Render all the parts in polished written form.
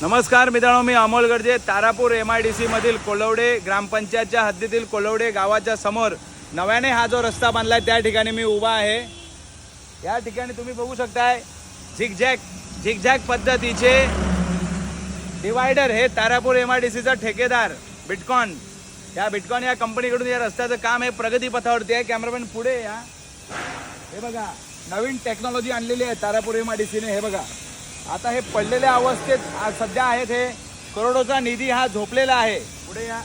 नमस्कार मित्रांनो, मी अमोल गर्जे. तारापूर MIDC मधील कोलवडे ग्रामपंचायतच्या हद्दीतील कोलवडे गावाच्या समोर नव्याने हा जो रस्ता बांधलाय त्या ठिकाणी मी उभा आहे. या ठिकाणी तुम्ही बघू शकताय झिगझॅग पद्धतीचे डिवायडर हे तारापूर MIDCचा ठेकेदार बिटकॉन या कंपनीकडून या रस्त्याचं काम हे प्रगती पथावरती आहे. कॅमेरामॅन पुढे या. हे बघा, नवीन टेक्नॉलॉजी आणलेली आहे तारापूर MIDCने. हे बघा, आता हे पडलेल्या अवस्थेत सध्या आहेत. हे करोडोचा निधी हा झोपलेला आहे. पुढे या.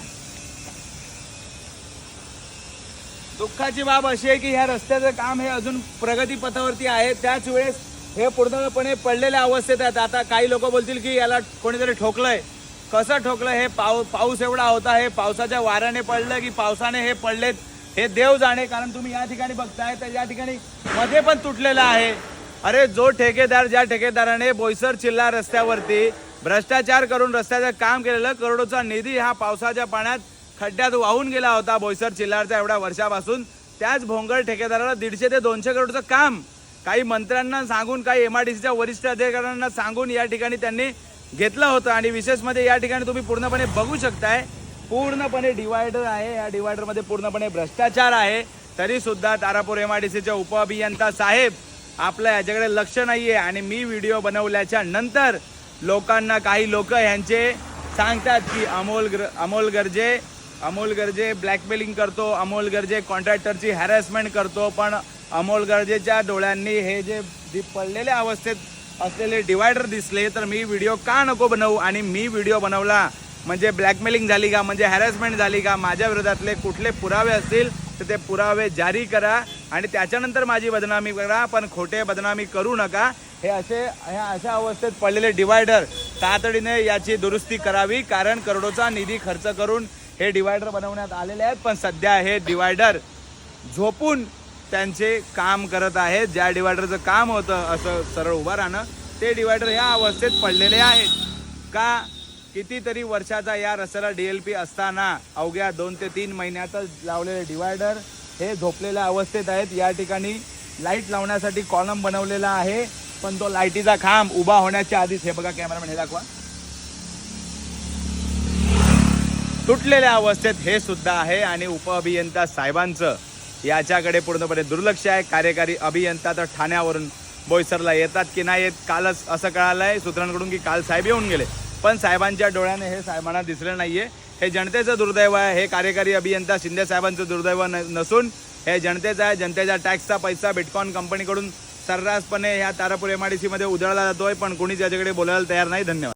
दुःखाची बाब अशी आहे की ह्या रस्त्याचं काम हे अजून प्रगती पथावरती आहे. त्याच वेळेस हे पूर्णपणे पडलेल्या अवस्थेत आहेत. आता काही लोक बोलतील की याला कोणीतरी ठोकलंय. कसं ठोकलं? हे पाऊस एवढा होता, हे पावसाच्या वाऱ्याने पडलं की पावसाने हे पडलेत हे देव जाणे. कारण तुम्ही या ठिकाणी बघताय तर या ठिकाणी मध्ये पण तुटलेला आहे. अरे, जो ठेकेदार ज्या ठेकेदाराने बोईसर चिल्ला रस्त्यावरती भ्रष्टाचार करून रस्त्याचं काम केलेलं, करोडोचा निधी हा पावसाच्या पाण्यात खड्ड्यात वाहून गेला होता बोईसर चिल्लारच्या एवढ्या वर्षापासून, त्याच भोंगळ ठेकेदाराला 150 ते 200 करोडचं काम काही मंत्र्यांना सांगून, काही MIDCच्या वरिष्ठ अधिकाऱ्यांना सांगून या ठिकाणी त्यांनी घेतलं होतं. आणि विशेष म्हणजे या ठिकाणी तुम्ही पूर्णपणे बघू शकताय, पूर्णपणे डिवायडर आहे. या डिवायडरमध्ये पूर्णपणे भ्रष्टाचार आहे. तरी सुद्धा तारापूर MIDCचे उपअभियंता साहेब आपलं याच्याकडे लक्ष नाहीये. आणि मी व्हिडिओ बनवल्याच्या नंतर लोकांना, काही लोक यांचे सांगतात की अमोल गर्जे ब्लॅकमेलिंग करतो, अमोल गर्जे कॉन्ट्रॅक्टरची हॅरॅसमेंट करतो. पण अमोल गर्जेच्या डोळ्यांनी हे जे पडलेल्या अवस्थेत असलेले डिवायडर दिसले तर मी व्हिडिओ का नको बनवू? आणि मी व्हिडिओ बनवला म्हणजे ब्लॅकमेलिंग झाली का, म्हणजे हॅरॅसमेंट झाली का? माझ्या विरोधातले कुठले पुरावे असतील तर ते पुरावे जारी करा आणि त्याच्यानंतर माझी बदनामी करा, पण खोटे बदनामी करू नका. अशा अवस्थेत पडलेले डिवायडर तातडीने याची दुरुस्ती करावी. कारण करोडोचा निधी खर्च करून हे डिवायडर बनवण्यात आलेले आहेत. पण सध्या हे डिवायडर झोपून त्यांचे काम करत आहेत. ज्या डिवायडरचं काम होतं असं सरळ उभं राहणं, ते डिवायडर ह्या अवस्थेत पडलेले आहेत. का? कितीतरी वर्षाचा या रस्त्याला DLP असताना अवघ्या 2 ते 3 महिन्यातच लावलेले डिवायडर हे झोपलेल्या अवस्थेत आहेत. या ठिकाणी लाईट लावण्यासाठी कॉलम बनवलेला आहे, पण तो लाईटीचा खांब उभा होण्याच्या आधीच, हे बघा कॅमेरामॅन, हे दाखवा, तुटलेल्या अवस्थेत हे सुद्धा आहे. आणि उपअभियंता साहेबांचं याच्याकडे पूर्णपणे दुर्लक्ष आहे. कार्यकारी अभियंता तर ठाण्यावरून बोईसरला येतात की नाही येत, कालच असं कळालंय सूत्रांकडून की काल साहेब येऊन गेले, पण साहेबांच्या डोळ्याने हे साहेबांना दिसलं नाहीये. हे जनतेचं दुर्दैव आहे. हे कार्यकारी अभियंता शिंदे साहेबांचं दुर्दैव नसून हे जनतेचं आहे. जनतेच्या टॅक्सचा पैसा बिटकॉन कंपनीकडून सर्रासपणे ह्या तारापूर MIDC मध्ये उधळला जातोय, पण कोणीच याच्याकडे बोलायला तयार नाही. धन्यवाद.